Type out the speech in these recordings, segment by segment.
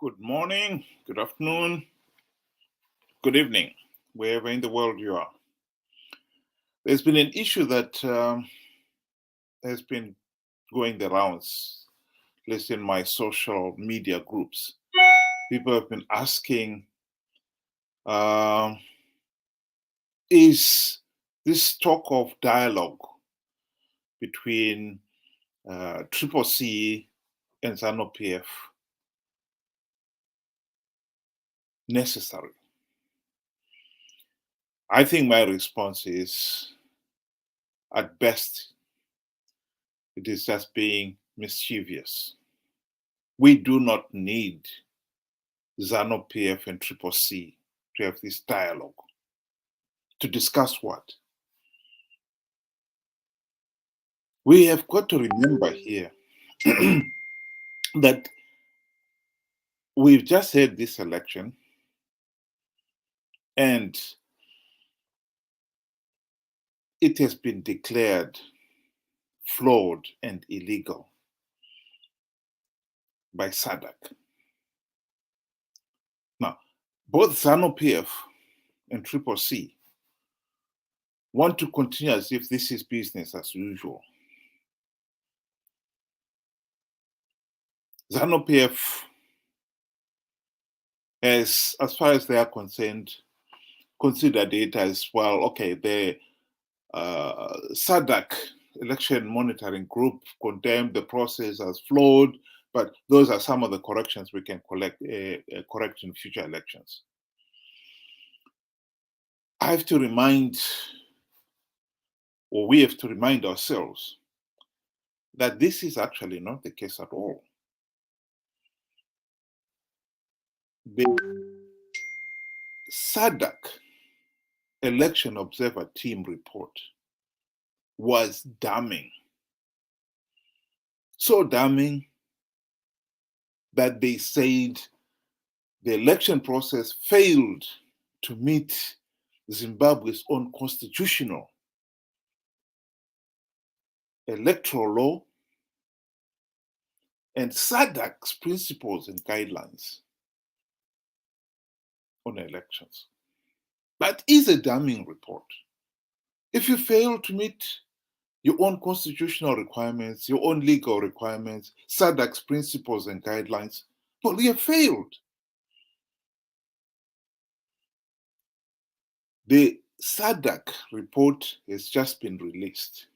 Good morning, good afternoon, good evening, wherever in the world you are. There's been an issue that has been going the rounds, at least in my social media groups. People have been asking, is this talk of dialogue between CCC and Zanu PF necessary? I think my response is, at best, it is just being mischievous. We do not need Zanu PF and CCC to have this dialogue. To discuss what? We have got to remember here that we've just had this election and it has been declared flawed and illegal by SADC. Now, both Zanu PF and CCC want to continue as if this is business as usual. Zanu PF, as far as they are concerned, considered it as, well, okay, the SADC election monitoring group condemned the process as flawed, but those are some of the corrections we can correct in future elections. I have to remind, or we have to remind ourselves, that this is actually not the case at all. The SADC election observer team report was damning. So damning that they said the election process failed to meet Zimbabwe's own constitutional, electoral law, and SADC's principles and guidelines on elections. That is a damning report. If you fail to meet your own constitutional requirements, your own legal requirements, SADC's principles and guidelines, well, you have failed. The SADC report has just been released.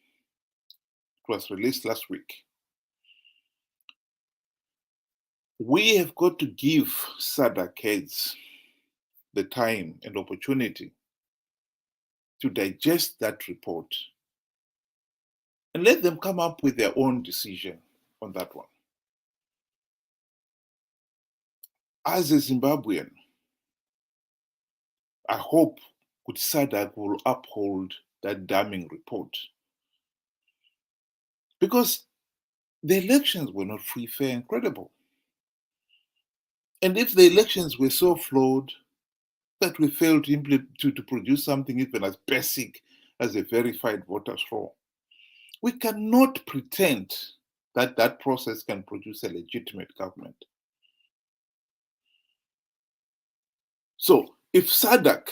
It was released last week. We have got to give SADC heads the time and opportunity to digest that report and let them come up with their own decision on that one. As a Zimbabwean, I hope SADC will uphold that damning report, because the elections were not free, fair, and credible. And if the elections were so flawed that we failed to produce something even as basic as a verified voters roll, we cannot pretend that that process can produce a legitimate government. So if SADC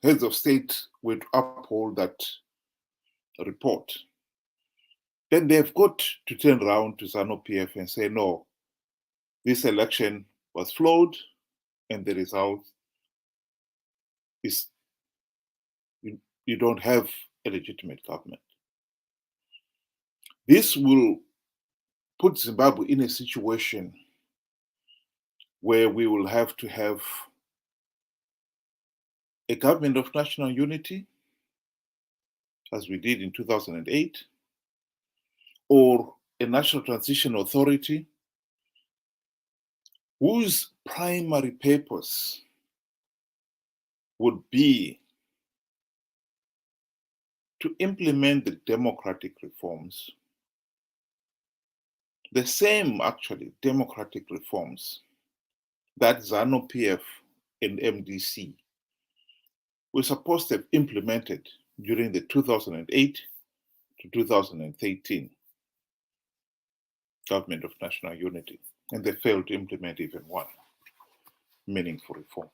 heads of state were to uphold that report, then they've got to turn around to Zanu PF and say, no, this election was flawed and the result is you don't have a legitimate government. This will put Zimbabwe in a situation where we will have to have a government of national unity, as we did in 2008, or a national transition authority whose primary purpose would be to implement the democratic reforms, the same actually democratic reforms that Zanu PF and MDC were supposed to have implemented during the 2008 to 2013 Government of National Unity. and they failed to implement even one meaningful reform.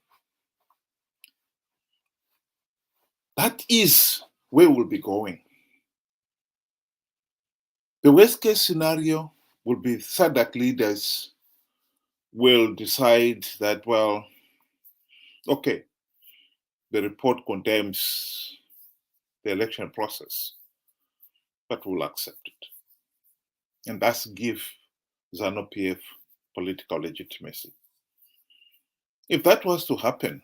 That is where we'll be going. The worst case scenario will be SADC leaders will decide that, well, okay, the report condemns the election process, but we'll accept it. And thus give Zanu PF political legitimacy. If that was to happen,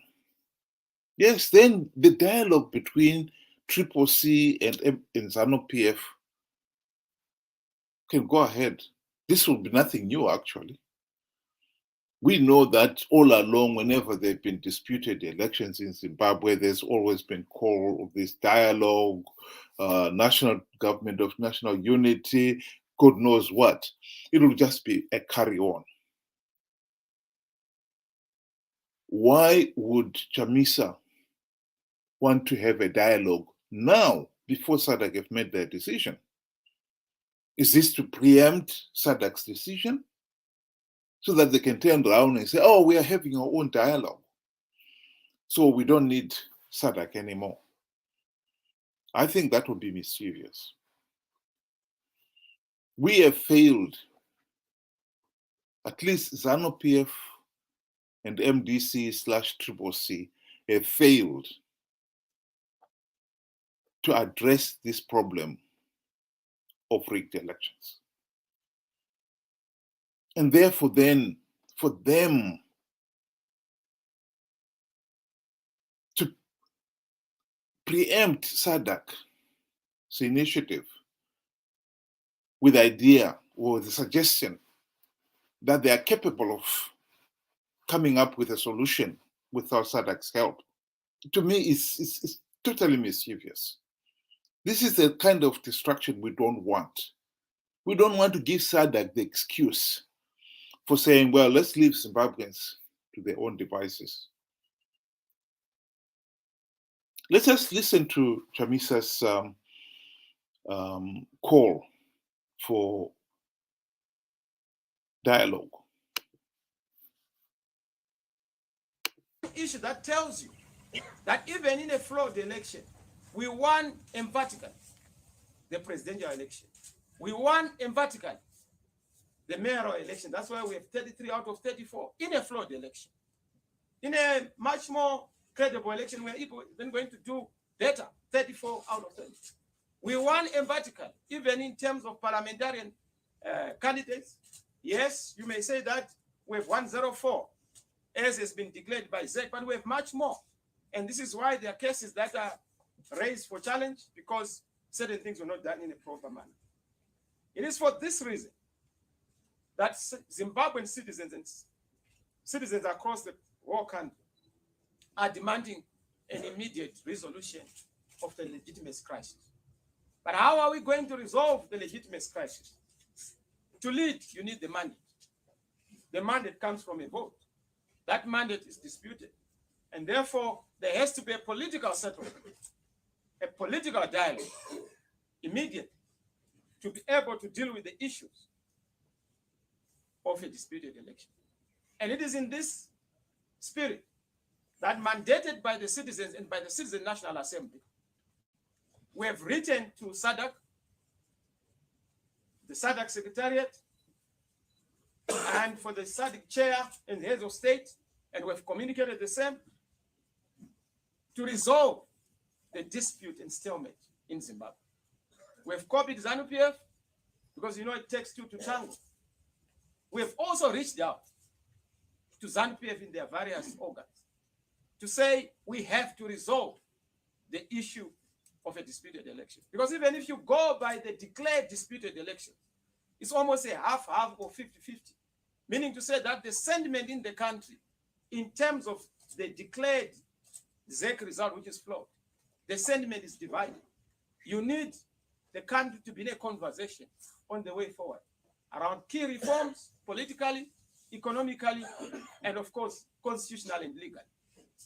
yes, then the dialogue between CCC and Zanu PF can go ahead. This will be nothing new, actually. We know that all along, whenever there have been disputed elections in Zimbabwe, there's always been call of this dialogue, national government of national unity, God knows what. It will just be a carry-on. Why would Chamisa want to have a dialogue now before SADC have made their decision? Is this to preempt SADC's decision so that they can turn around and say, oh, we are having our own dialogue, so we don't need SADC anymore? I think that would be mischievous. We have failed, at least Zanu PF and MDC/CCC have failed to address this problem of rigged elections. And therefore then, for them to preempt SADC's initiative with the idea or the suggestion that they are capable of coming up with a solution without SADC's help, to me is totally mischievous. This is the kind of destruction we don't want. We don't want to give SADC the excuse for saying, well, let's leave Zimbabweans to their own devices. Let's just listen to Chamisa's call for dialogue. Issue that tells you that even in a flawed election, we won emphatically the presidential election. We won emphatically the mayoral election. That's why we have 33 out of 34 in a flawed election. In a much more credible election, we're even going to do better, 34 out of 30. We won emphatically, even in terms of parliamentarian candidates. Yes, you may say that we have 104, as has been declared by ZEC, but we have much more. And this is why there are cases that are raised for challenge, because certain things were not done in a proper manner. It is for this reason that Zimbabwean citizens across the whole country are demanding an immediate resolution of the legitimacy crisis. But how are we going to resolve the legitimacy crisis? To lead, you need the mandate. The mandate comes from a vote. That mandate is disputed. And therefore, there has to be a political settlement, a political dialogue, immediate, to be able to deal with the issues of a disputed election. And it is in this spirit that, mandated by the citizens and by the Citizen National Assembly, we have written to SADC, the SADC Secretariat, and for the SADC Chair and heads of state, and we have communicated the same, to resolve the dispute and stalemate in Zimbabwe. We have copied Zanu PF, because you know it takes two to tango. We have also reached out to Zanu PF in their various organs to say we have to resolve the issue of a disputed election. Because even if you go by the declared disputed election, it's almost a half-half or 50-50, meaning to say that the sentiment in the country in terms of the declared ZEC result, which is flawed, the sentiment is divided. You need the country to be in a conversation on the way forward around key reforms, politically, economically, and of course, constitutionally and legally.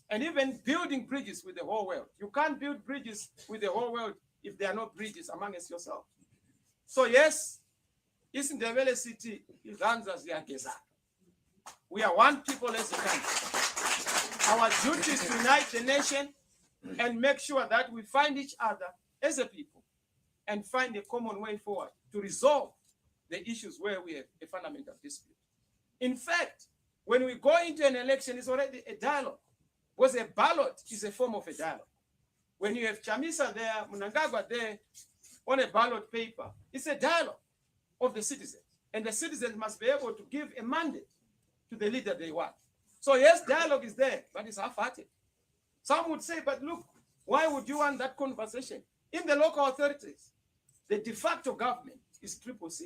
And even building bridges with the whole world. You can't build bridges with the whole world if there are no bridges amongst yourself. So yes, isindebele sithi izandla ziyagezana. We are one people as a country. Our duty is to unite the nation and make sure that we find each other as a people and find a common way forward to resolve the issues where we have a fundamental dispute. In fact, when we go into an election, it's already a dialogue, because a ballot is a form of a dialogue. When you have Chamisa there, Mnangagwa there, on a ballot paper, it's a dialogue of the citizens. And the citizens must be able to give a mandate to the leader they want. So yes, dialogue is there, but it's half-hearted. Some would say, but look, why would you want that conversation? In the local authorities, the de facto government is CCC.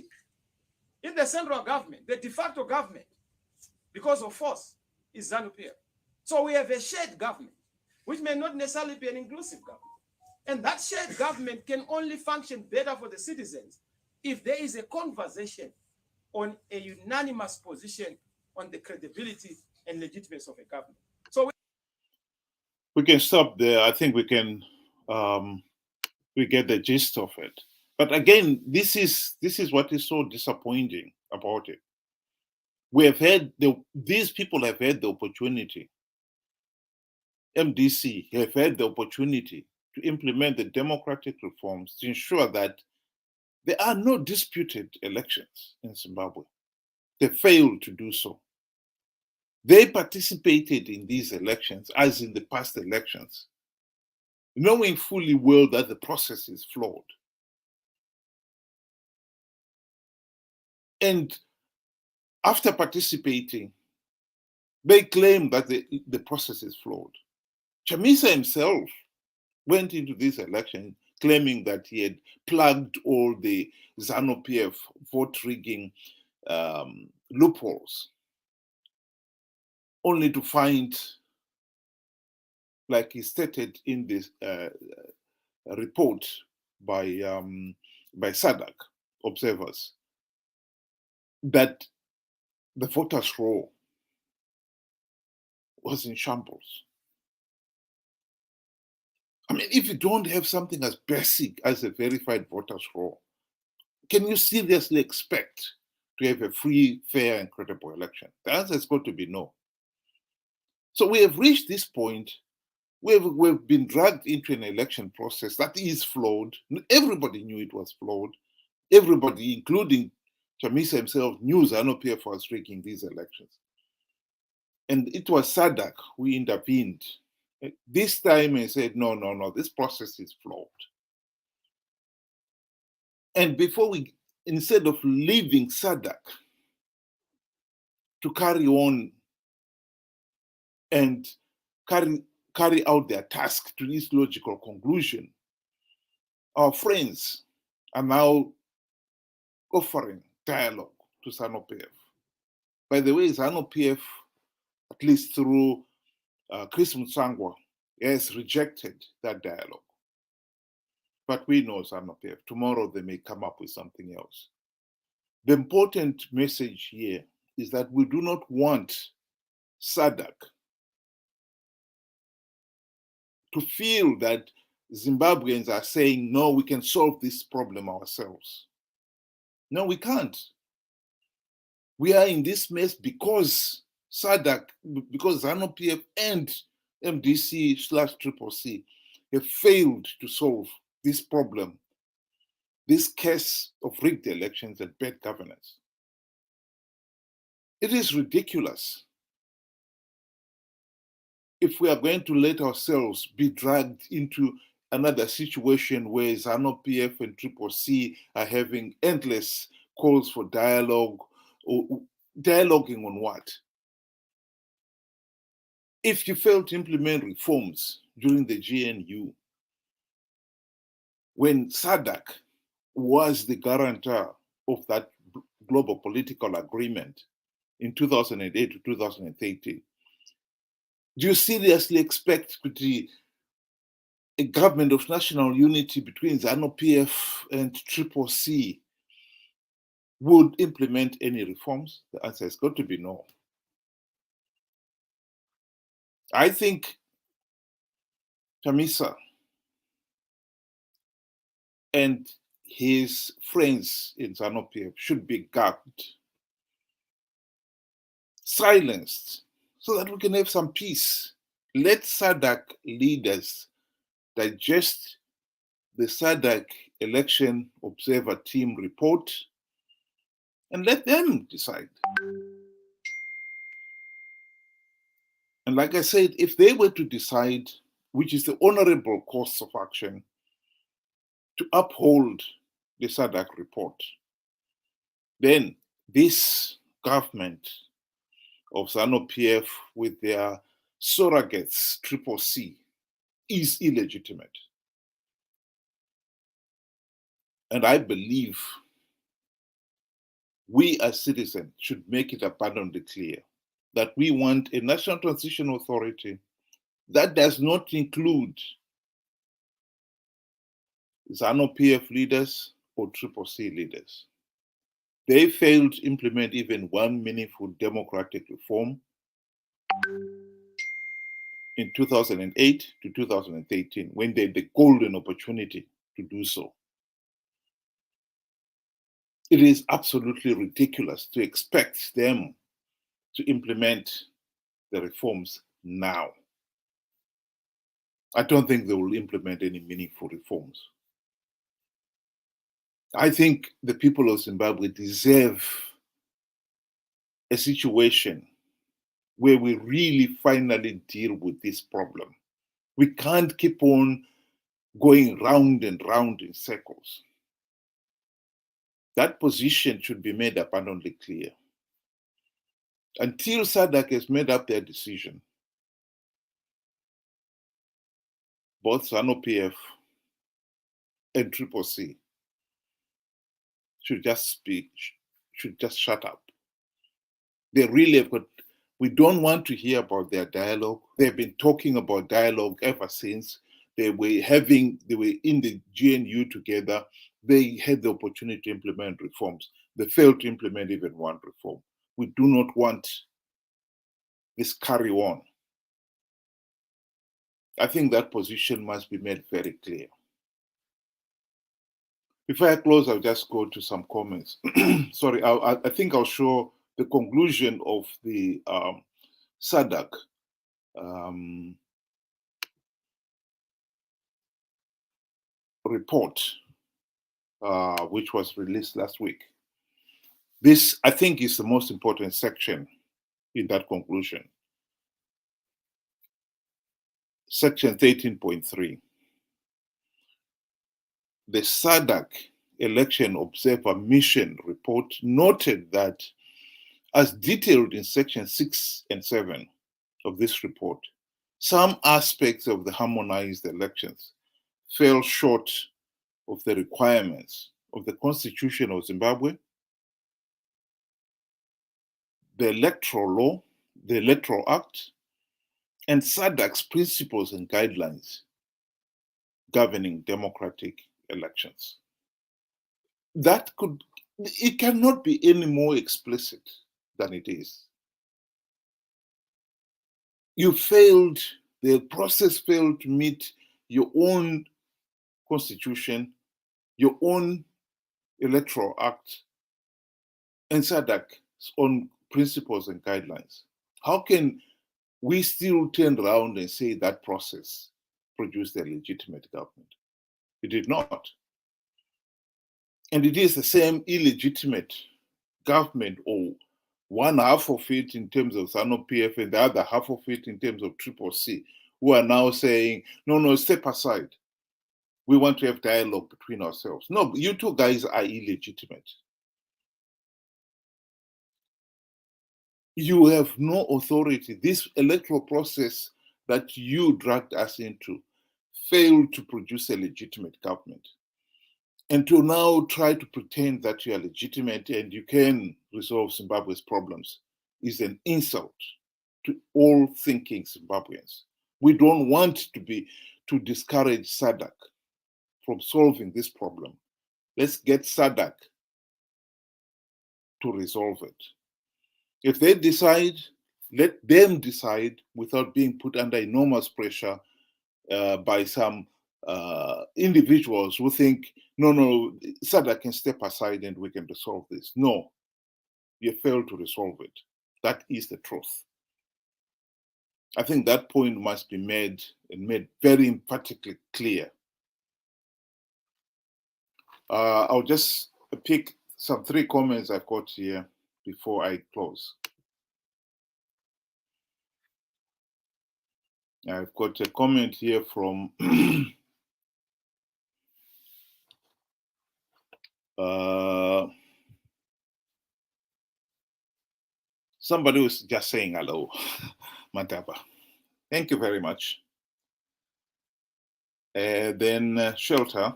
In the central government, the de facto government, because of force, is Zanu PF. So we have a shared government, which may not necessarily be an inclusive government. And that shared government can only function better for the citizens if there is a conversation on a unanimous position on the credibility and legitimacy of a government. So we can stop there. I think we can we get the gist of it. But again, this is what is so disappointing about it. We have had these people have had the opportunity. MDC have had the opportunity to implement the democratic reforms to ensure that there are no disputed elections in Zimbabwe. They failed to do so. They participated in these elections, as in the past elections, knowing fully well that the process is flawed. And after participating, they claim that the process is flawed. Chamisa himself went into this election claiming that he had plugged all the Zanu PF vote rigging loopholes, only to find, like he stated in this report by SADC observers, that the voters' roll was in shambles. I mean, if you don't have something as basic as a verified voters' roll, can you seriously expect to have a free, fair, and credible election? The answer has got to be no. So we have reached this point. We've been dragged into an election process that is flawed. Everybody knew it was flawed. Everybody, including Chamisa himself, knew Zanu PF was rigging these elections. And it was SADC who intervened this time and said, no, this process is flawed. And instead of leaving SADC to carry on and carry out their task to this logical conclusion, our friends are now offering dialogue to Zanu PF. By the way, Zanu PF, at least through Chris Mutsangwa, has rejected that dialogue. But we know Zanu PF. Tomorrow they may come up with something else. The important message here is that we do not want SADC to feel that Zimbabweans are saying, no, we can solve this problem ourselves. No, we can't. We are in this mess because SADC, because Zanu PF and MDC/CCC have failed to solve this problem, this case of rigged elections and bad governance. It is ridiculous if we are going to let ourselves be dragged into another situation where Zanu PF and CCC are having endless calls for dialogue, or dialoguing on what? If you fail to implement reforms during the GNU, when SADC was the guarantor of that global political agreement in 2008 to 2013, do you seriously expect a government of national unity between Zanu PF and CCC would implement any reforms? The answer has got to be no. I think Chamisa and his friends in Zanu PF should be gagged silenced so that we can have some peace. Let SADC leaders digest the SADC election observer team report and let them decide. And like I said, if they were to decide, which is the honourable course of action, to uphold the SADC report, then this government of Zanu PF with their surrogates, CCC, is illegitimate. And I believe we as citizens should make it abundantly clear that we want a National Transition Authority that does not include Zanu PF leaders or CCC leaders. They failed to implement even one meaningful democratic reform in 2008 to 2013, when they had the golden opportunity to do so. It is absolutely ridiculous to expect them to implement the reforms now. I don't think they will implement any meaningful reforms. I think the people of Zimbabwe deserve a situation where we really finally deal with this problem. We can't keep on going round and round in circles. That position should be made abundantly clear. Until SADC has made up their decision, both Zanu PF and CCC should just shut up. They really have got, we don't want to hear about their dialogue. They've been talking about dialogue ever since. They were in the GNU together. They had the opportunity to implement reforms. They failed to implement even one reform. We do not want this carry on. I think that position must be made very clear. Before I close, I'll just go to some comments. Sorry, I think I'll show the conclusion of the SADC report, which was released last week. This, I think, is the most important section in that conclusion. Section 13.3. The SADC Election Observer Mission report noted that, as detailed in section 6 and 7 of this report, some aspects of the harmonized elections fell short of the requirements of the Constitution of Zimbabwe, the Electoral Law, the Electoral Act, and SADC's principles and guidelines governing democratic elections. It cannot be any more explicit than it is. The process failed to meet your own constitution, your own electoral act, and SADC's own principles and guidelines. How can we still turn around and say that process produced a legitimate government? It did not. And it is the same illegitimate government, or one half of it in terms of Zanu PF and the other half of it in terms of CCC, who are now saying, no, step aside. We want to have dialogue between ourselves. No, you two guys are illegitimate. You have no authority. This electoral process that you dragged us into failed to produce a legitimate government. And to now try to pretend that you are legitimate and you can resolve Zimbabwe's problems is an insult to all thinking Zimbabweans. We don't want to discourage SADC from solving this problem. Let's get SADC to resolve it. If they decide, let them decide without being put under enormous pressure by some individuals who think, no, SADC can step aside and we can resolve this. No, you failed to resolve it. That is the truth. I think that point must be made and made very emphatically clear. I'll just pick some 3 comments I've got here before I close. I've got a comment here from somebody who's just saying hello, Mataba. Thank you very much. Then Shelter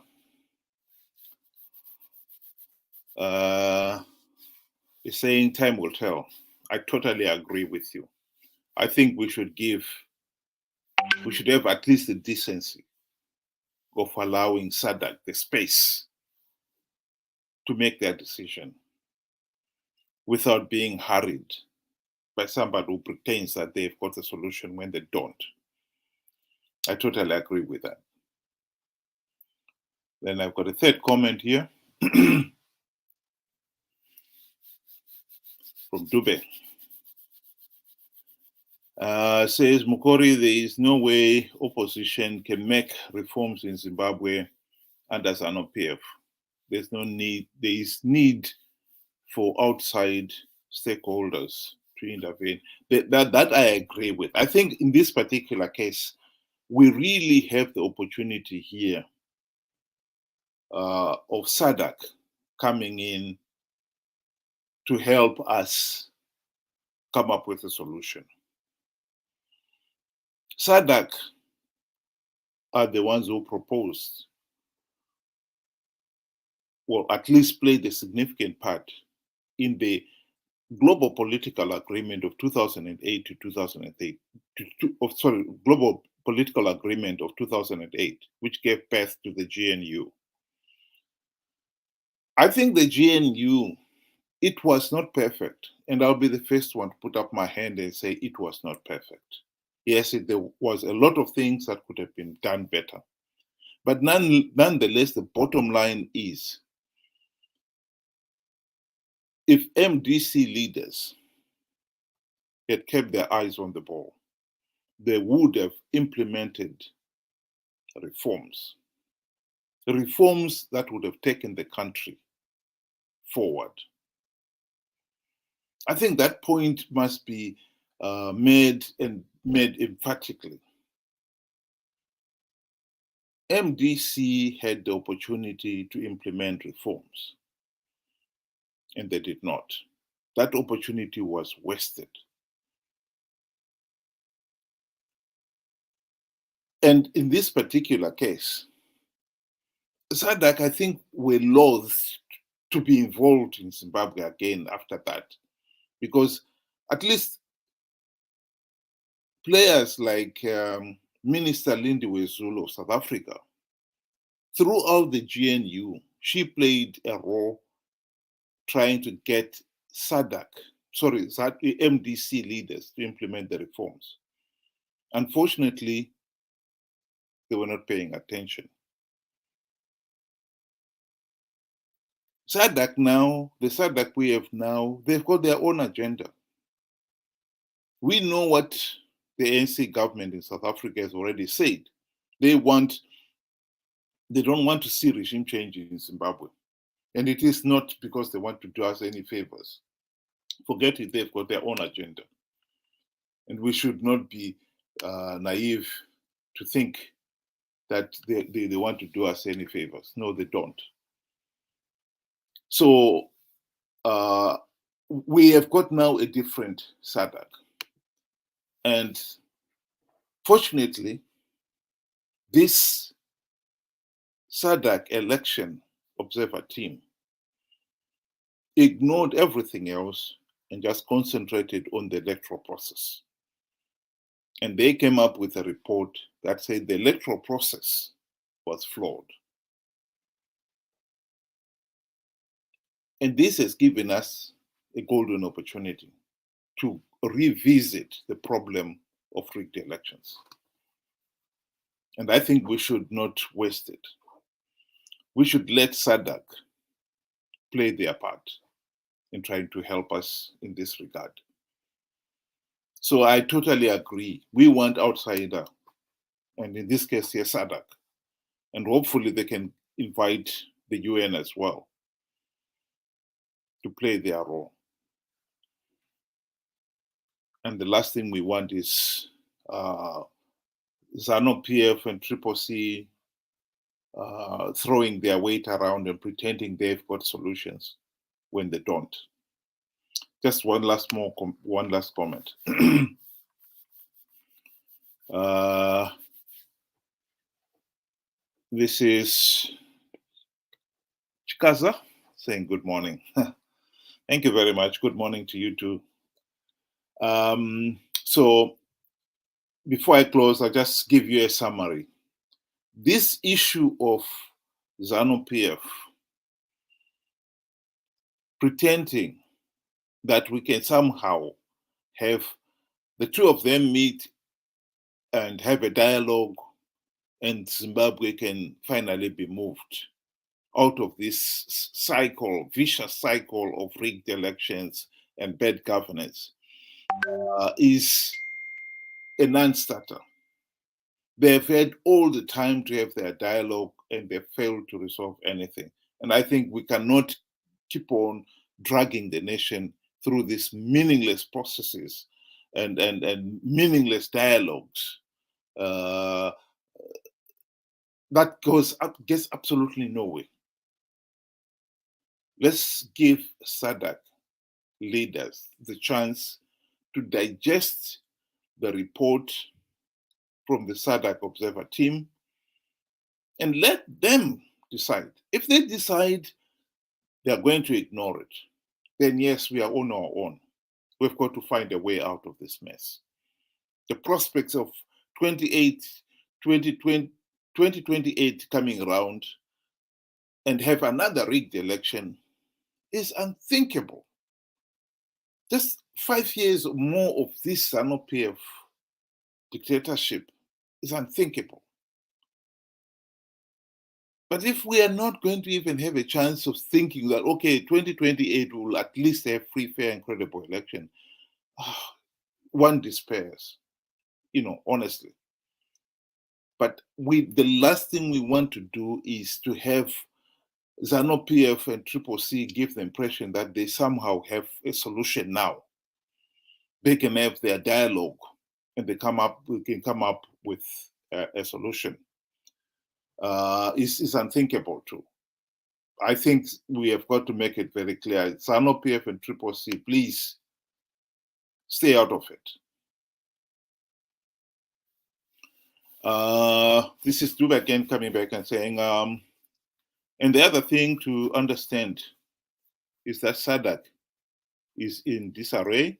is saying time will tell. I totally agree with you. I think we should have at least the decency of allowing SADC the space to make their decision without being hurried by somebody who pretends that they've got the solution when they don't. I totally agree with that. Then I've got a 3rd comment here from Dube. Says Mukori, there is no way opposition can make reforms in Zimbabwe under Zanu PF. There's no need. There is need for outside stakeholders to intervene. That I agree with. I think in this particular case, we really have the opportunity here of SADC coming in to help us come up with a solution. SADC are the ones who proposed, or at least played a significant part in the global political agreement of 2008 to 2008, global political agreement of 2008, which gave birth to the GNU. I think the GNU, it was not perfect, and I'll be the first one to put up my hand and say it was not perfect. Yes, there was a lot of things that could have been done better. But nonetheless, the bottom line is, if MDC leaders had kept their eyes on the ball, they would have implemented reforms that would have taken the country forward. I think that point must be made emphatically. MDC had the opportunity to implement reforms, and they did not. That opportunity was wasted. And in this particular case, SADC, I think, were loath to be involved in Zimbabwe again after that, because at least players like Minister Lindiwe Zulu of South Africa, throughout the GNU, she played a role trying to get MDC leaders to implement the reforms. Unfortunately, they were not paying attention. SADC now, the SADC we have now, they've got their own agenda. We know what the ANC government in South Africa has already said. They don't want to see regime change in Zimbabwe. And it is not because they want to do us any favors. Forget it, they've got their own agenda. And we should not be naive to think that they want to do us any favors. No, they don't. So we have got now a different SADC. And fortunately, this SADC election observer team ignored everything else and just concentrated on the electoral process. And they came up with a report that said the electoral process was flawed. And this has given us a golden opportunity to revisit the problem of rigged elections. And I think we should not waste it. We should let SADC play their part in trying to help us in this regard. So I totally agree. We want outsider, and in this case, yes, SADC, and hopefully they can invite the UN as well to play their role. And the last thing we want is Zanu PF and CCC throwing their weight around and pretending they've got solutions when they don't. Just one last comment. This is Chikaza saying good morning. Thank you very much. Good morning to you too. So before I close, I'll just give you a summary. This issue of Zanu PF pretending that we can somehow have the two of them meet and have a dialogue and Zimbabwe can finally be moved out of this cycle, vicious cycle of rigged elections and bad governance is a non-starter. They've had all the time to have their dialogue and they failed to resolve anything. And I think we cannot keep on dragging the nation through these meaningless processes and meaningless dialogues. That gets absolutely nowhere. Let's give SADC leaders the chance to digest the report from the SADC Observer team and let them decide. If they decide they are going to ignore it, then yes, we are on our own. We've got to find a way out of this mess. The prospects of 2028 coming around and have another rigged election is unthinkable. Just 5 years or more of this Zanu PF dictatorship is unthinkable. But if we are not going to even have a chance of thinking that, okay, 2028 will at least have free, fair, and credible election, one despairs, honestly. But the last thing we want to do is to have Zanu PF and CCC give the impression that they somehow have a solution now. They can have their dialogue and we can come up with a solution. Is unthinkable too. I think we have got to make it very clear. Zanu PF and CCC, please stay out of it. This is Duba again coming back and saying, and the other thing to understand is that SADC is in disarray,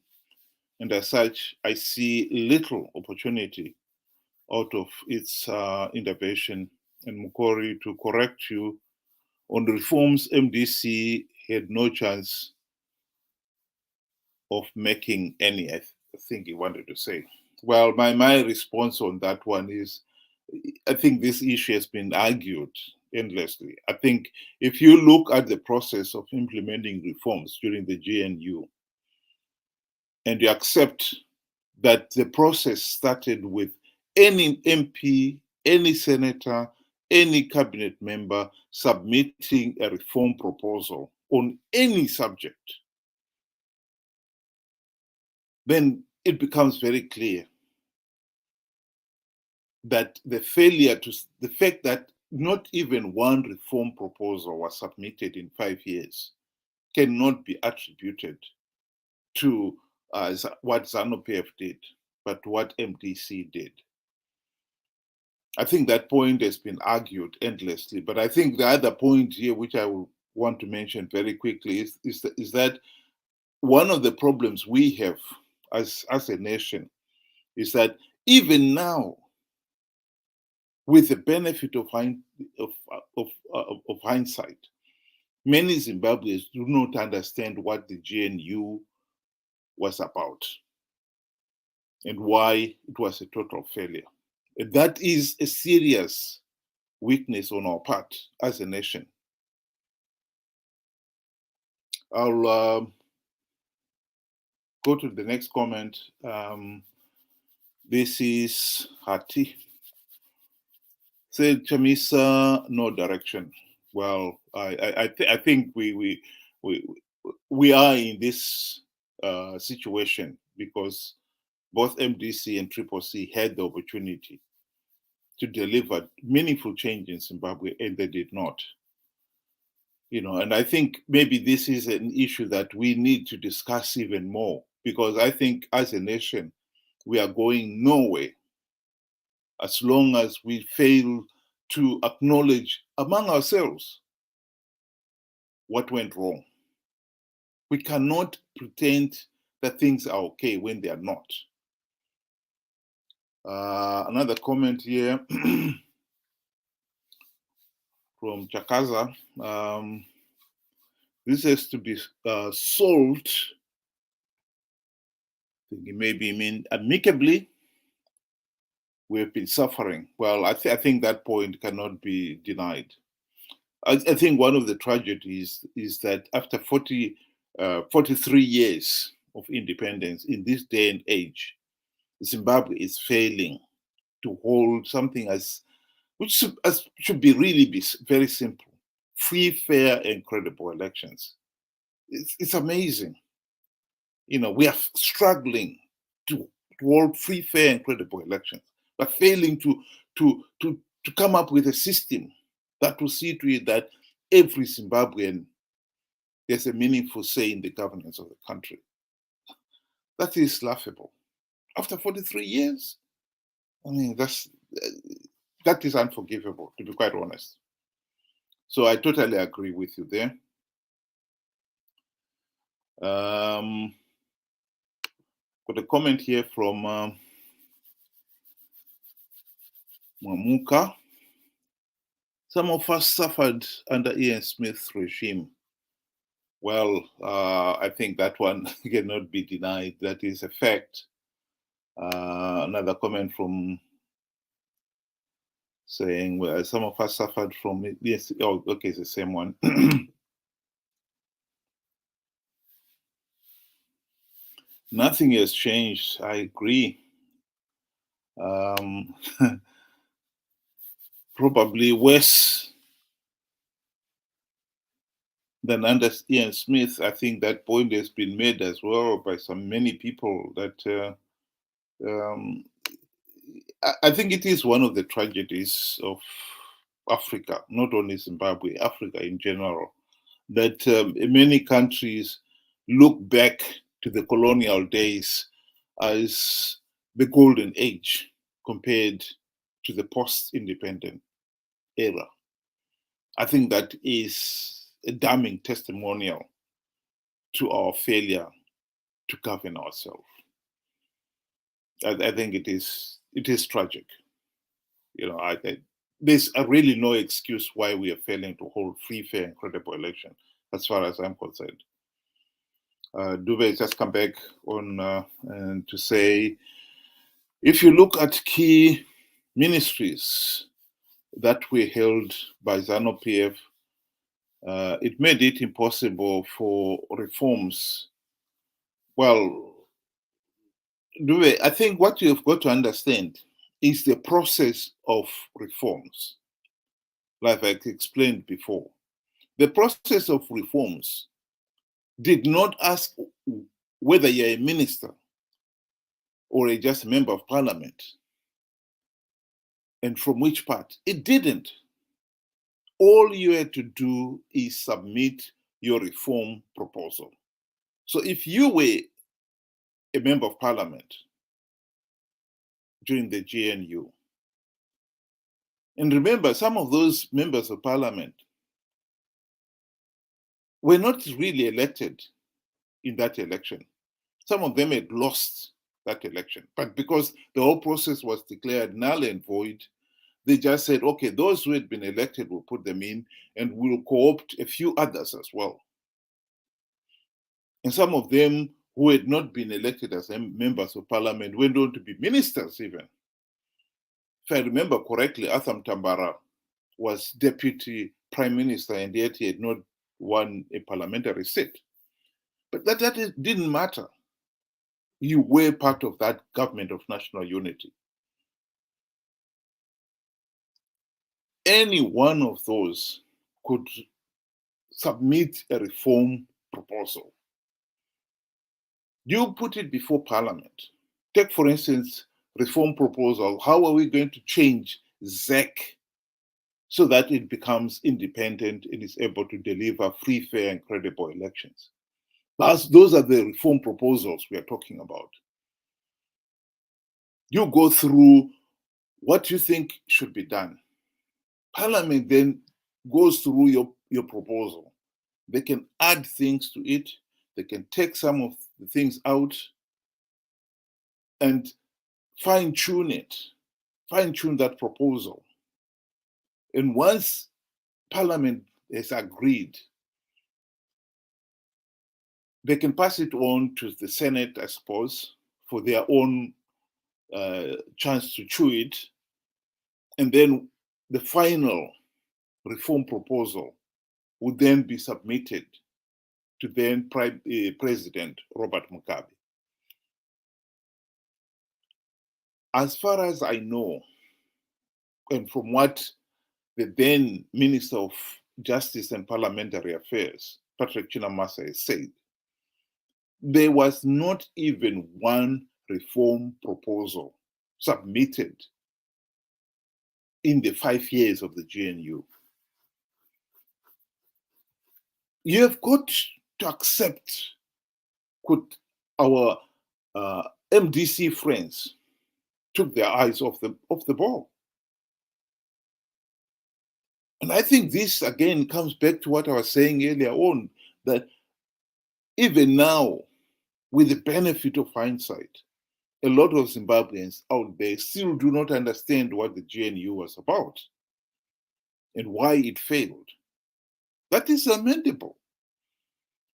and as such, I see little opportunity out of its intervention. And Mukori, to correct you, on reforms, MDC had no chance of making any, I think he wanted to say. Well, my response on that one is, I think this issue has been argued endlessly. I think if you look at the process of implementing reforms during the GNU, and you accept that the process started with any MP, any senator, any cabinet member submitting a reform proposal on any subject, then it becomes very clear that the fact that not even one reform proposal was submitted in 5 years cannot be attributed to what Zanu PF did, but what MDC did. I think that point has been argued endlessly, but I think the other point here, which I will want to mention very quickly, is that one of the problems we have as a nation is that even now, with the benefit of hindsight, many Zimbabweans do not understand what the GNU was about and why it was a total failure. That is a serious weakness on our part as a nation. I'll go to the next comment. This is Hati. Said Chamisa, no direction. Well, I think we are in this situation because both MDC and CCC had the opportunity to deliver meaningful change in Zimbabwe, and they did not. And I think maybe this is an issue that we need to discuss even more, because I think as a nation, we are going nowhere as long as we fail to acknowledge among ourselves what went wrong. We cannot pretend that things are okay when they are not. Another comment here from Chakaza. This has to be solved. I think it maybe mean amicably. We have been suffering. Well, I think that point cannot be denied. I think one of the tragedies is that after 43 years of independence in this day and age, Zimbabwe is failing to hold something which should really be very simple: free, fair, and credible elections. It's amazing. We are struggling to hold free, fair, and credible elections, but failing to come up with a system that will see to it that every Zimbabwean has a meaningful say in the governance of the country. That is laughable. After 43 years, I mean, that is unforgivable, to be quite honest. So I totally agree with you there. Got a comment here from Mamuka. Some of us suffered under Ian Smith's regime. Well, I think that one cannot be denied. That is a fact. Another comment from saying, well, some of us suffered from it. Yes, oh, okay, it's the same one. Nothing has changed. I agree. Probably worse than under Ian Smith. I think that point has been made as well by many people that I think it is one of the tragedies of Africa, not only Zimbabwe, Africa in general, that many countries look back to the colonial days as the golden age compared to the post-independent era. I think that is a damning testimonial to our failure to govern ourselves. I think it is tragic. There's really no excuse why we are failing to hold free, fair, and credible elections, as far as I'm concerned. Dube just come back on and to say, if you look at key ministries that were held by Zanu PF, it made it impossible for reforms. Well, Dube, I think what you've got to understand is the process of reforms. Like I explained before, the process of reforms did not ask whether you're a minister or just a member of parliament and from which part. It didn't. All you had to do is submit your reform proposal. So if you were a member of parliament during the GNU, and remember, some of those members of parliament were not really elected in that election. Some of them had lost that election, but because the whole process was declared null and void, they just said, okay, those who had been elected, will put them in, and we'll co-opt a few others as well. And some of them who had not been elected as members of parliament went on to be ministers even. If I remember correctly, Atham Tambara was deputy prime minister, and yet he had not won a parliamentary seat. But that didn't matter. you were part of that government of national unity. Any one of those could submit a reform proposal. You put it before Parliament. Take, for instance, reform proposal. How are we going to change ZEC so that it becomes independent and is able to deliver free, fair, and credible elections? Those are the reform proposals we are talking about. You go through what you think should be done. Parliament then goes through your proposal. They can add things to it. They can take some of the things out and fine-tune it, fine-tune that proposal. And once Parliament has agreed, they can pass it on to the Senate, I suppose, for their own chance to chew it. And then the final reform proposal would then be submitted to then President Robert Mugabe. As far as I know, and from what the then Minister of Justice and Parliamentary Affairs, Patrick Chinamasa, has said, there was not even one reform proposal submitted in the 5 years of the GNU. You have got to accept, could our MDC friends took their eyes off the ball. And I think this again comes back to what I was saying earlier on, that even now, with the benefit of hindsight, a lot of Zimbabweans out there still do not understand what the GNU was about and why it failed. That is lamentable,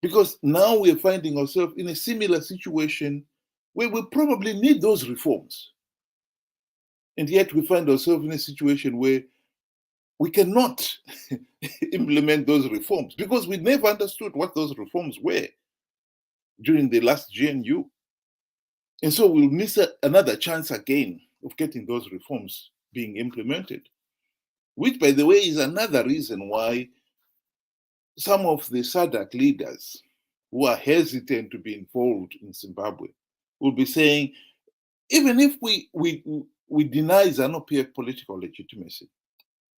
because now we're finding ourselves in a similar situation where we probably need those reforms. And yet we find ourselves in a situation where we cannot implement those reforms because we never understood what those reforms were during the last GNU. And so we'll miss another chance again of getting those reforms being implemented, which, by the way, is another reason why some of the SADC leaders who are hesitant to be involved in Zimbabwe will be saying, even if we deny Zanu PF political legitimacy,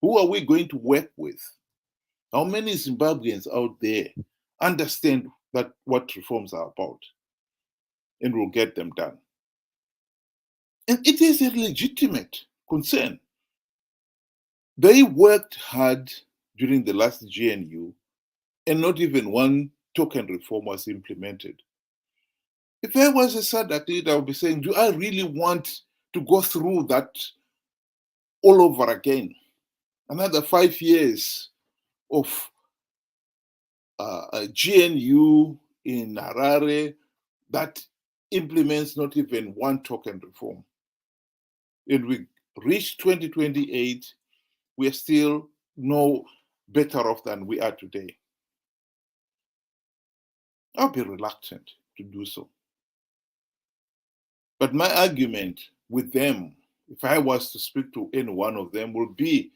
who are we going to work with? How many Zimbabweans out there understand that what reforms are about and will get them done? And it is a legitimate concern. They worked hard during the last GNU and not even one token reform was implemented. If I was a SADC leader, I would be saying, do I really want to go through that all over again? Another 5 years of a GNU in Harare that implements not even one token reform. And we reach 2028, we are still no better off than we are today. I'll be reluctant to do so. But my argument with them, if I was to speak to any one of them, would be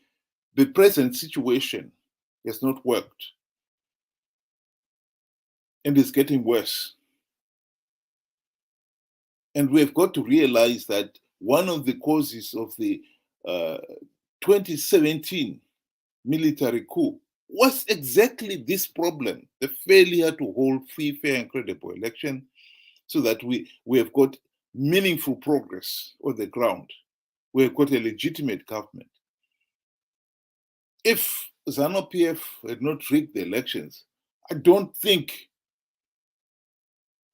the present situation has not worked and is getting worse. And we've got to realize that one of the causes of the 2017 military coup was exactly this problem, the failure to hold free, fair, and credible election so that we have got meaningful progress on the ground. We have got a legitimate government. If Zanu PF had not rigged the elections, I don't think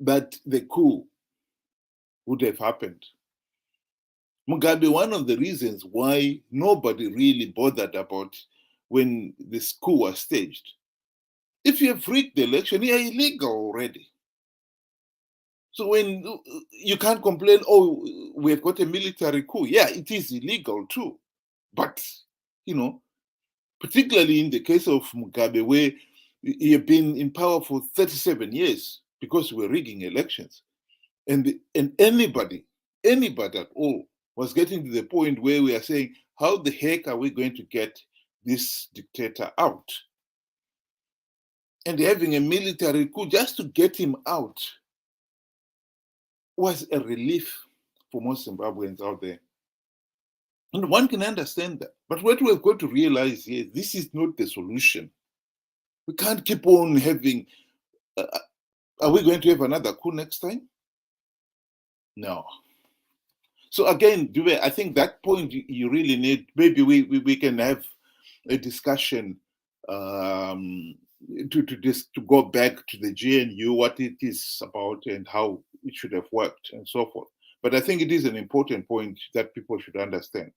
that the coup would have happened. Mugabe, one of the reasons why nobody really bothered about when this coup was staged, if you have rigged the election, you're illegal already. So when you can't complain, oh, we've got a military coup. Yeah, it is illegal too. But, you know, particularly in the case of Mugabe, where he had been in power for 37 years because we're rigging elections. And anybody at all was getting to the point where we are saying, how the heck are we going to get this dictator out? And having a military coup just to get him out was a relief for most Zimbabweans out there. And one can understand that. But what we've got to realize here, this is not the solution. We can't keep on having, are we going to have another coup next time? No. So again, Dube, I think that point you really need, maybe we can have a discussion to go back to the GNU, what it is about and how it should have worked and so forth. But I think it is an important point that people should understand.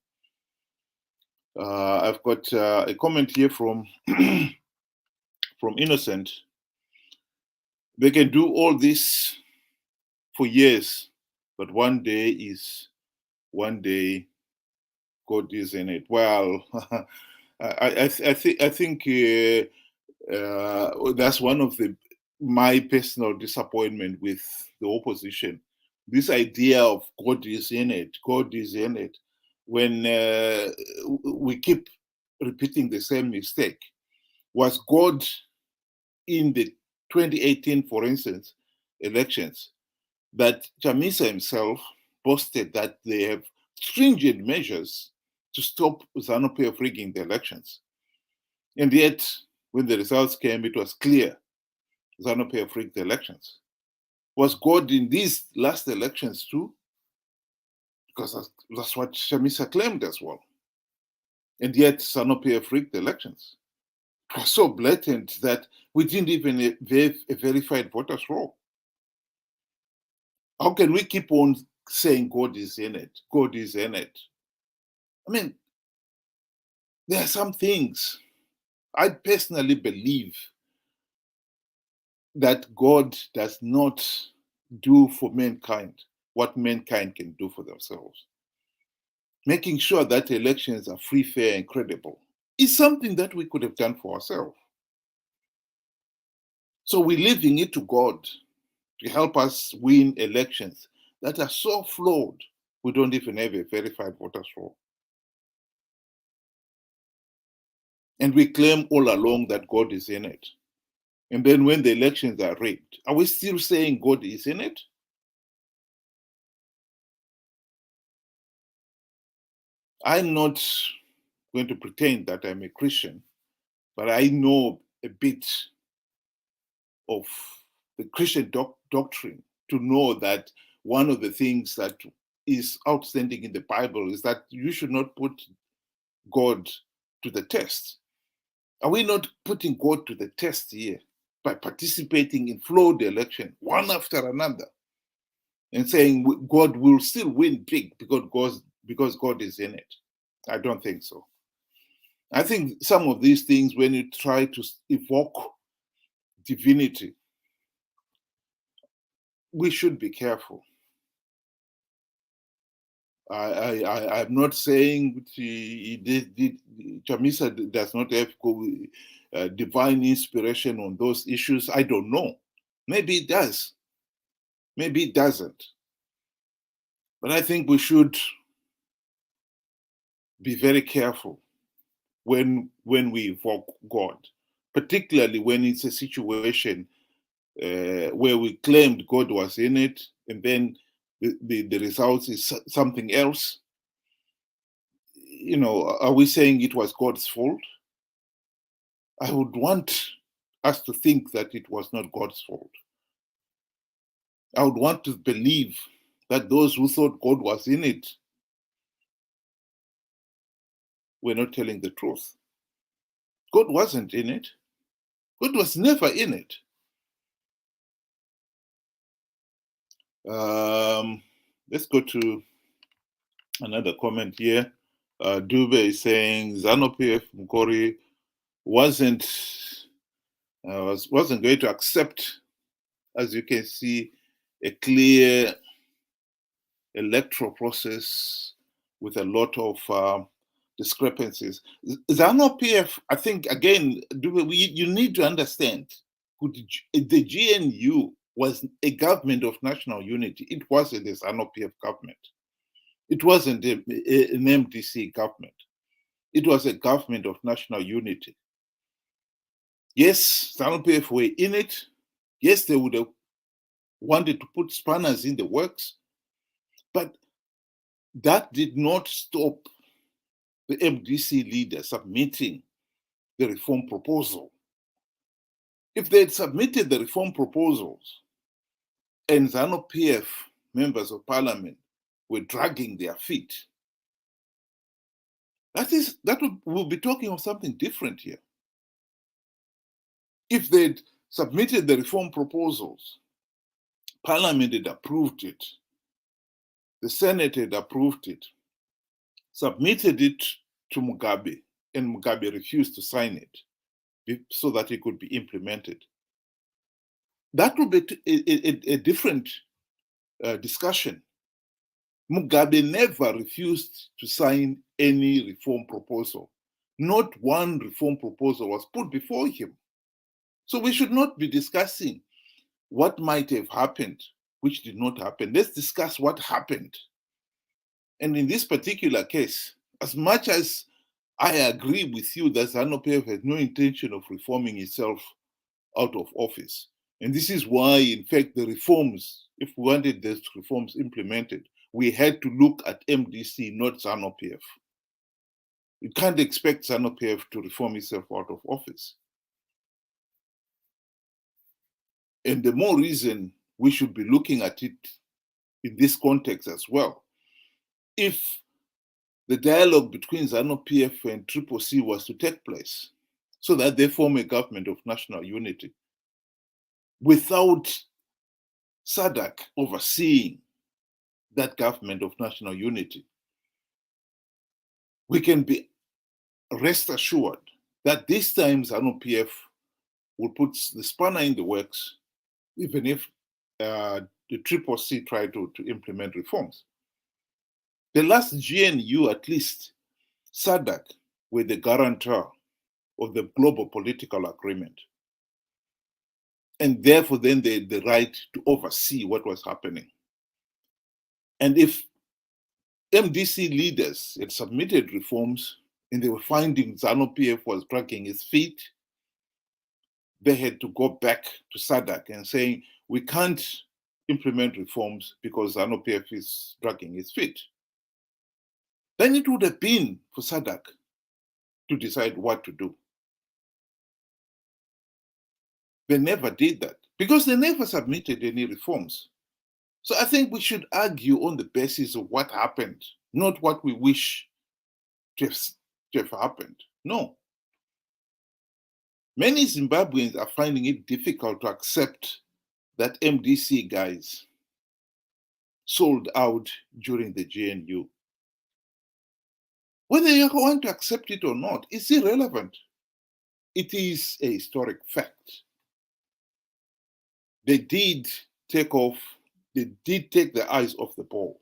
I've got a comment here from from Innocent. They can do all this for years, but one day God is in it. Well, I think that's one of my personal disappointment with the opposition. This idea of God is in it, when we keep repeating the same mistake. Was God in the 2018, for instance, elections, that Chamisa himself boasted that they have stringent measures to stop Zanu PF rigging the elections? And yet, when the results came, it was clear Zanu PF rigged the elections. Was God in these last elections too? Because that's what Chamisa claimed as well. And yet, Zanu PF rigged the elections. It was so blatant that we didn't even have a verified voters roll. How can we keep on saying God is in it? God is in it. I mean, there are some things I personally believe that God does not do for mankind what mankind can do for themselves. Making sure that elections are free, fair, and credible is something that we could have done for ourselves. So we're leaving it to God to help us win elections that are so flawed, we don't even have a verified voters roll. And we claim all along that God is in it. And then when the elections are rigged, are we still saying God is in it? I'm not going to pretend that I'm a Christian, but I know a bit of the Christian doctrine to know that one of the things that is outstanding in the Bible is that you should not put God to the test. Are we not putting God to the test here by participating in flawed election one after another and saying God will still win big because God is in it? I don't think so. I think some of these things, when you try to evoke divinity, we should be careful. I'm not saying Chamisa does not have divine inspiration on those issues. I don't know. Maybe it does. Maybe it doesn't. But I think we should be very careful when we evoke God, particularly when it's a situation where we claimed God was in it, and then the result is something else. You know, are we saying it was God's fault? I would want us to think that it was not God's fault. I would want to believe that those who thought God was in it were not telling the truth. God wasn't in it. God was never in it. Let's go to another comment here. Dube is saying Zanu PF Mkori wasn't going to accept, as you can see, a clear electoral process with a lot of discrepancies. Zanu PF, I think, again, Dube, you need to understand, the GNU was a government of national unity. It wasn't a Zanu PF government. It wasn't an MDC government. It was a government of national unity. Yes, Zanu PF were in it. Yes, they would have wanted to put spanners in the works, but that did not stop the MDC leader submitting the reform proposal. If they had submitted the reform proposals and Zanu PF members of parliament were dragging their feet, we'll be talking of something different here. If they'd submitted the reform proposals, Parliament had approved it, the Senate had approved it, submitted it to Mugabe, and Mugabe refused to sign it so that it could be implemented. That would be a different discussion. Mugabe never refused to sign any reform proposal. Not one reform proposal was put before him. So we should not be discussing what might have happened, which did not happen. Let's discuss what happened. And in this particular case, as much as I agree with you that Zanu PF has no intention of reforming itself out of office, and this is why, in fact, the reforms, if we wanted these reforms implemented, we had to look at MDC, not Zanu PF. You can't expect Zanu PF to reform itself out of office. And the more reason we should be looking at it in this context as well. If the dialogue between Zanu PF and CCC was to take place so that they form a government of national unity without SADC overseeing that government of national unity, we can be rest assured that this time Zanu PF will put the spanner in the works, even if the CCC try to implement reforms. The last GNU, at least, SADC were the guarantor of the global political agreement. And therefore, then they had the right to oversee what was happening. And if MDC leaders had submitted reforms and they were finding Zanu PF was dragging his feet, they had to go back to SADC and saying, we can't implement reforms because Zanu PF is dragging his feet. Then it would have been for SADC to decide what to do. They never did that because they never submitted any reforms. So I think we should argue on the basis of what happened, not what we wish to have happened. No. Many Zimbabweans are finding it difficult to accept that MDC guys sold out during the GNU. Whether you want to accept it or not, it's irrelevant. It is a historic fact. They did take their eyes off the ball.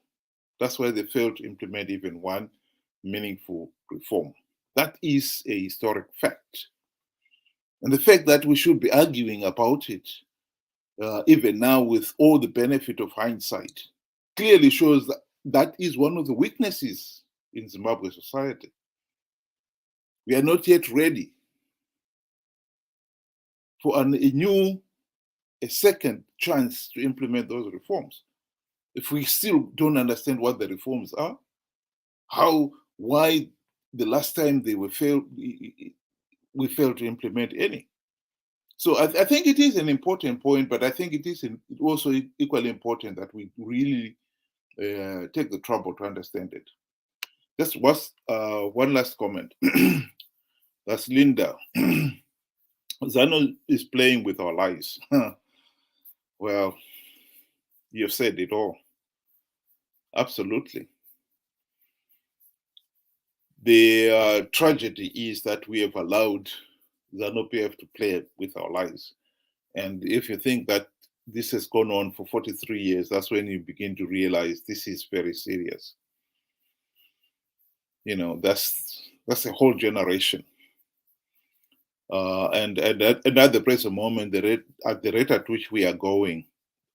That's why they failed to implement even one meaningful reform. That is a historic fact. And the fact that we should be arguing about it, even now with all the benefit of hindsight, clearly shows that that is one of the weaknesses in Zimbabwe society. We are not yet ready for a second chance to implement those reforms. If we still don't understand what the reforms are, why the last time we failed to implement any. So I think it is an important point, but I think it is also equally important that we really take the trouble to understand it. Just one last comment. That's Linda. Zanu is playing with our lives. Well, you've said it all. Absolutely. The tragedy is that we have allowed Zanu PF to play with our lives. And if you think that this has gone on for 43 years, that's when you begin to realize this is very serious. You know, that's a whole generation. And at the present moment, at the rate at which we are going,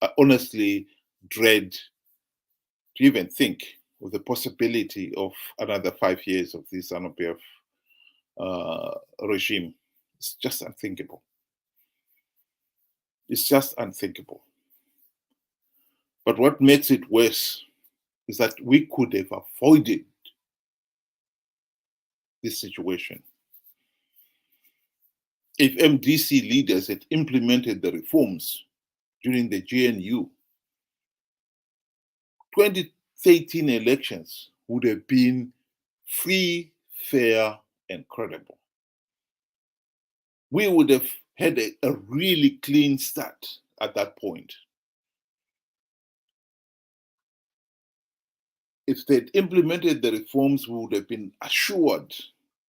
I honestly dread to even think of the possibility of another 5 years of this Zanu PF regime. It's just unthinkable. It's just unthinkable. But what makes it worse is that we could have avoided this situation if MDC leaders had implemented the reforms during the GNU. 2013 elections would have been free, fair, and credible. We would have had a really clean start at that point. If they'd implemented the reforms, we would have been assured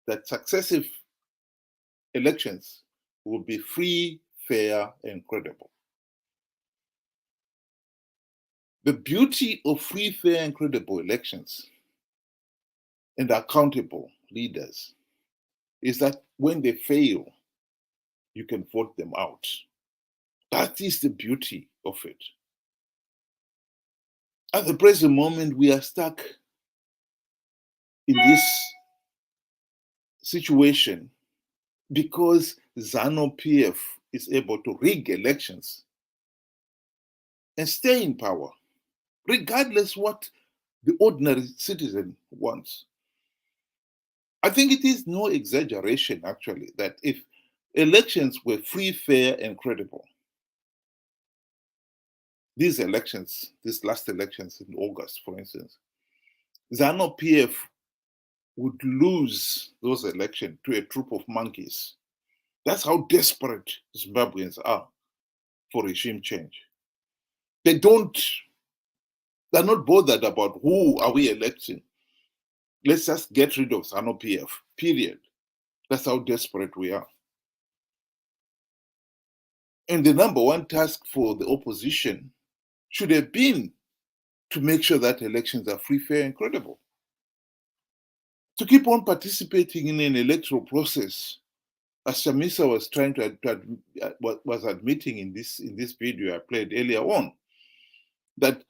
that successive elections would be free, fair, and credible. The beauty of free, fair, and credible elections and accountable leaders is that when they fail, you can vote them out. That is the beauty of it. At the present moment, we are stuck in this situation because Zanu PF is able to rig elections and stay in power, regardless what the ordinary citizen wants. I think it is no exaggeration, actually, that if elections were free, fair, and credible, these elections, these last elections in August, for instance, Zanu PF would lose those elections to a troop of monkeys. That's how desperate Zimbabweans are for regime change. They're not bothered about who are we electing. Let's just get rid of Zanu PF, period. That's how desperate we are. And the number one task for the opposition should have been to make sure that elections are free, fair, and credible. To keep on participating in an electoral process, as Chamisa was trying was admitting in this video I played earlier on, that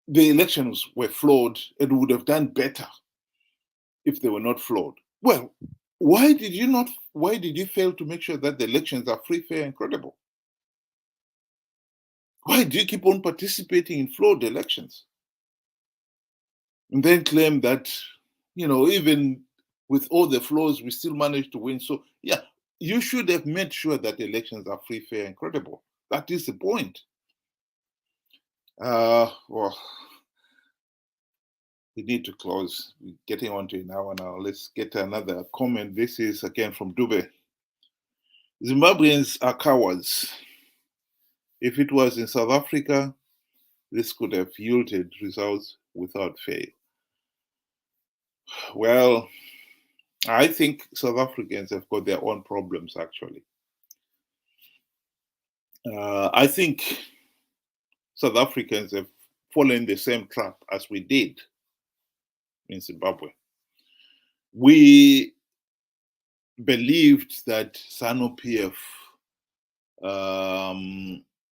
the elections were flawed and would have done better if they were not flawed. Well, why did you fail to make sure that the elections are free, fair, and credible? Why do you keep on participating in flawed elections? And then claim that, even with all the flaws, we still managed to win. So, yeah, you should have made sure that elections are free, fair, and credible. That is the point. Well, we need to close. We're getting on to an hour now. Let's get another comment. This is again from Dube. Zimbabweans are cowards. If it was in South Africa, this could have yielded results without fail. Well, I think South Africans have got their own problems, actually. I think South Africans have fallen the same trap as we did in Zimbabwe. We believed that Zanu PF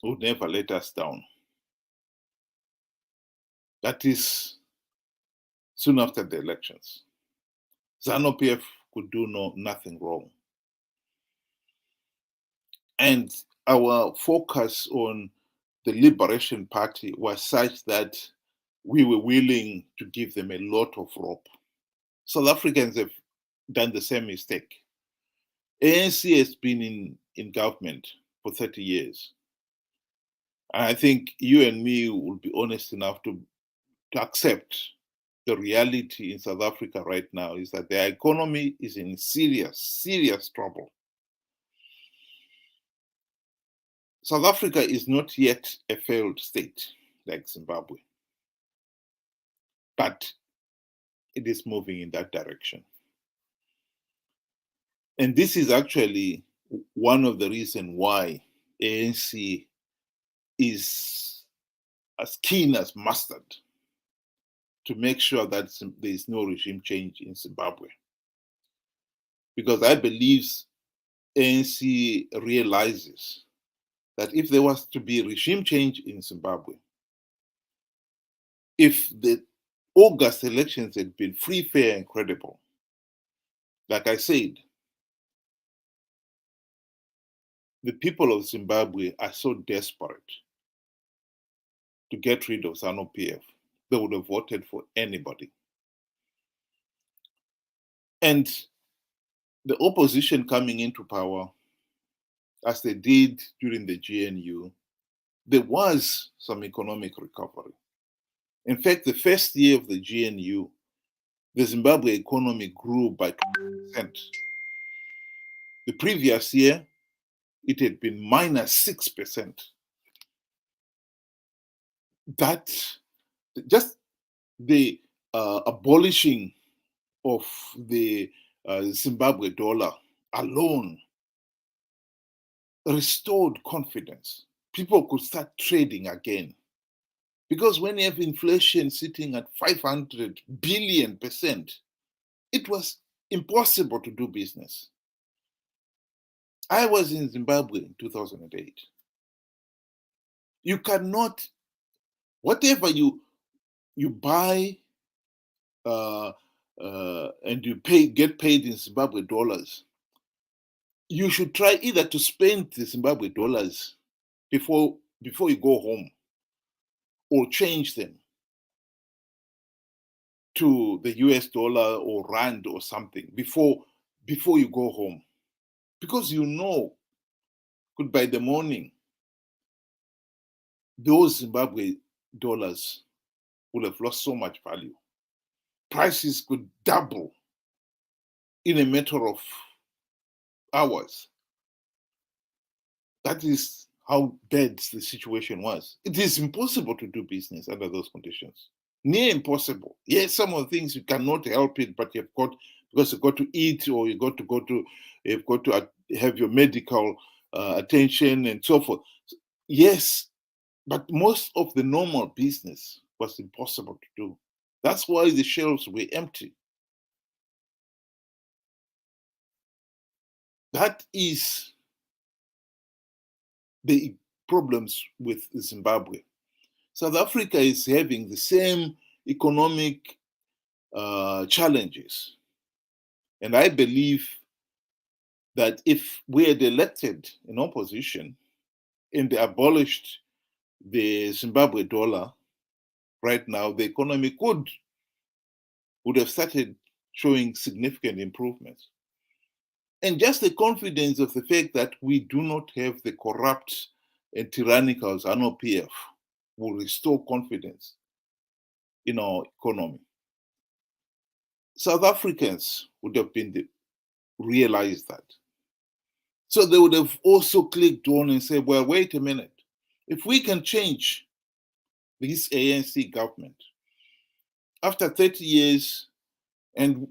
would never let us down. That is soon after the elections. Zanu PF could do nothing wrong. And our focus on the Liberation Party was such that we were willing to give them a lot of rope. South Africans have done the same mistake. ANC has been in government for 30 years. And I think you and me will be honest enough to accept the reality in South Africa right now is that their economy is in serious, serious trouble. South Africa is not yet a failed state like Zimbabwe, but it is moving in that direction. And this is actually one of the reasons why ANC is as keen as mustard to make sure that there is no regime change in Zimbabwe. Because I believe ANC realizes that if there was to be regime change in Zimbabwe, if the August elections had been free, fair, and credible, like I said, the people of Zimbabwe are so desperate to get rid of Zanu PF, they would have voted for anybody. And the opposition coming into power, as they did during the GNU, there was some economic recovery. In fact, the first year of the GNU, the Zimbabwe economy grew by 20%. The previous year, it had been minus 6%. That just the abolishing of the Zimbabwe dollar alone restored confidence. People could start trading again. Because when you have inflation sitting at 500 billion%, it was impossible to do business. I was in Zimbabwe in 2008. You cannot, whatever you buy and you get paid in Zimbabwe dollars, you should try either to spend the Zimbabwe dollars before you go home, or change them to the US dollar or rand or something before you go home. Because could by the morning, those Zimbabwe dollars would have lost so much value. Prices could double in a matter of hours. That is how bad the situation was. It is impossible to do business under those conditions. Near impossible. Yes, some of the things you cannot help it, but because you've got to eat, or you've got to have your medical attention and so forth. Yes, but most of the normal business was impossible to do. That's why the shelves were empty. That is the problems with Zimbabwe. South Africa is having the same economic challenges. And I believe that if we had elected an opposition and they abolished the Zimbabwe dollar, right now the economy would have started showing significant improvements. And just the confidence of the fact that we do not have the corrupt and tyrannical Zanu PF will restore confidence in our economy. South Africans would have realized that. So they would have also clicked on and said, well, wait a minute. If we can change this ANC government after 30 years, and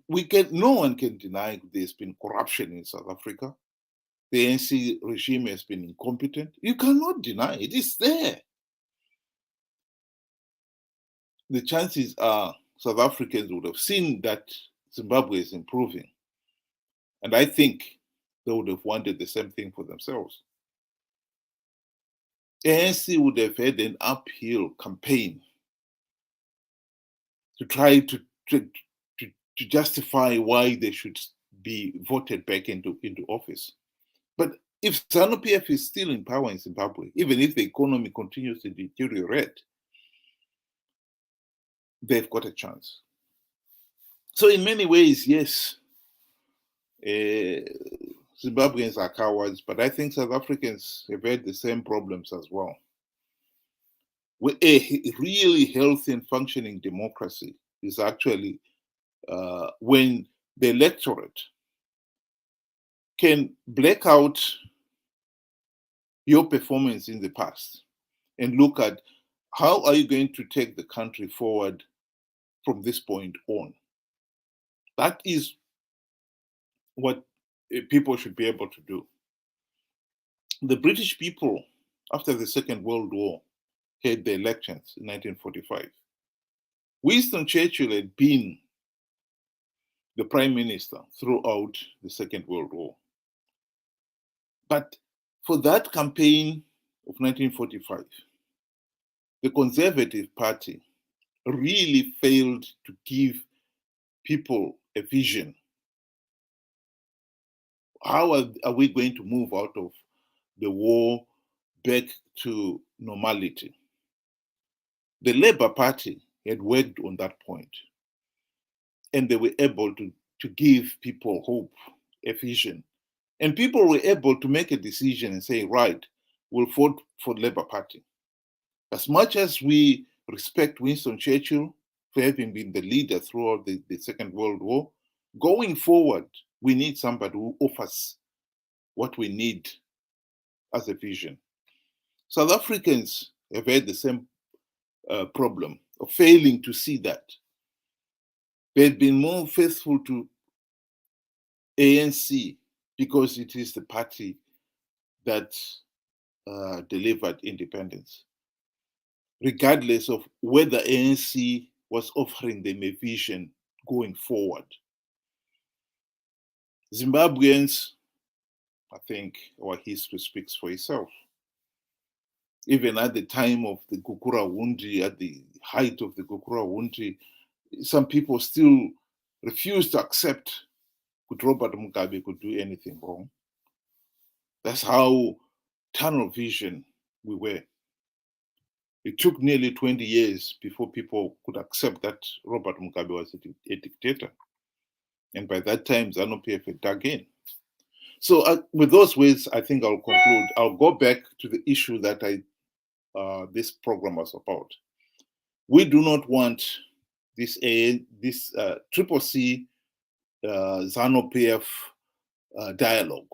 no one can deny there's been corruption in South Africa. The ANC regime has been incompetent. You cannot deny it. It's there. The chances are South Africans would have seen that Zimbabwe is improving. And I think they would have wanted the same thing for themselves. ANC would have had an uphill campaign to try to justify why they should be voted back into office. But if Zanu PF is still in power in Zimbabwe, even if the economy continues to deteriorate, they've got a chance. So in many ways, yes, Zimbabweans are cowards, but I think South Africans have had the same problems as well. A really healthy and functioning democracy is actually when the electorate can black out your performance in the past and look at how are you going to take the country forward from this point on. That is what people should be able to do. The British people, after the Second World War, had the elections in 1945. Winston Churchill had been the prime minister throughout the Second World War. But for that campaign of 1945, the Conservative Party really failed to give people a vision. How are we going to move out of the war back to normality? The Labour Party had worked on that point, and they were able to give people hope, a vision. And people were able to make a decision and say, right, we'll vote for the Labour Party. As much as we respect Winston Churchill for having been the leader throughout the Second World War, going forward, we need somebody who offers what we need as a vision. South Africans have had the same problem of failing to see that. They've been more faithful to ANC because it is the party that delivered independence, regardless of whether ANC was offering them a vision going forward. Zimbabweans, I think our history speaks for itself. Even at the time of the Gukura Wundi, at the height of the Gukura Wundi, some people still refused to accept that Robert Mugabe could do anything wrong. That's how tunnel vision we were. It took nearly 20 years before people could accept that Robert Mugabe was a dictator. And by that time, Zanu PF had dug in. So with those words, I think I'll conclude. I'll go back to the issue that this program was about. We do not want this CCC Zanu PF dialogue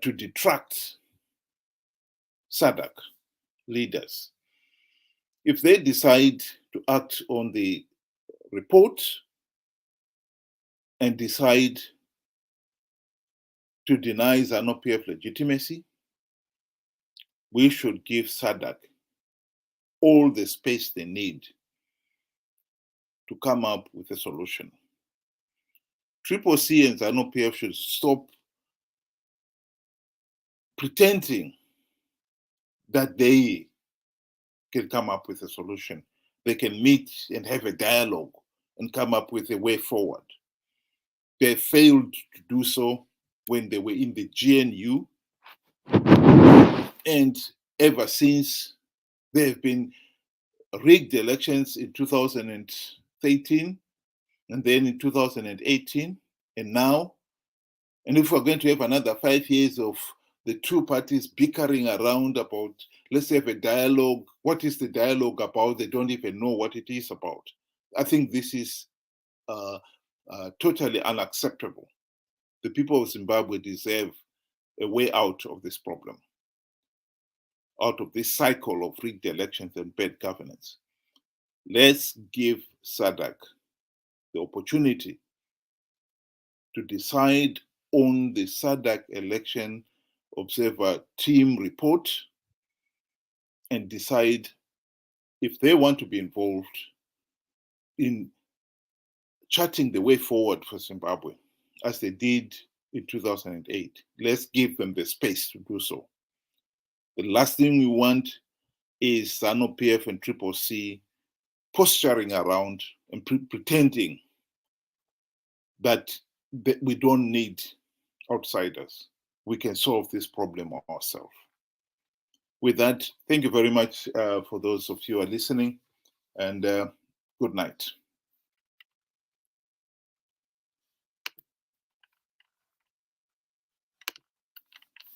to detract SADC leaders. If they decide to act on the report and decide to deny Zanu PF legitimacy, we should give SADC all the space they need to come up with a solution. CCC and Zanu PF should stop pretending that they can come up with a solution. They can meet and have a dialogue and come up with a way forward. They failed to do so when they were in the GNU, and ever since there have been rigged elections in 2013 and then in 2018 and now. And if we're going to have another 5 years of the two parties bickering around about, let's have a dialogue. What is the dialogue about? They don't even know what it is about. I think this is totally unacceptable. The people of Zimbabwe deserve a way out of this problem, out of this cycle of rigged elections and bad governance. Let's give SADC the opportunity to decide on the SADC election observer team report and decide if they want to be involved in charting the way forward for Zimbabwe, as they did in 2008. Let's give them the space to do so. The last thing we want is Zanu PF and CCC posturing around and pretending that we don't need outsiders. We can solve this problem ourselves. With that, thank you very much for those of you who are listening, and good night.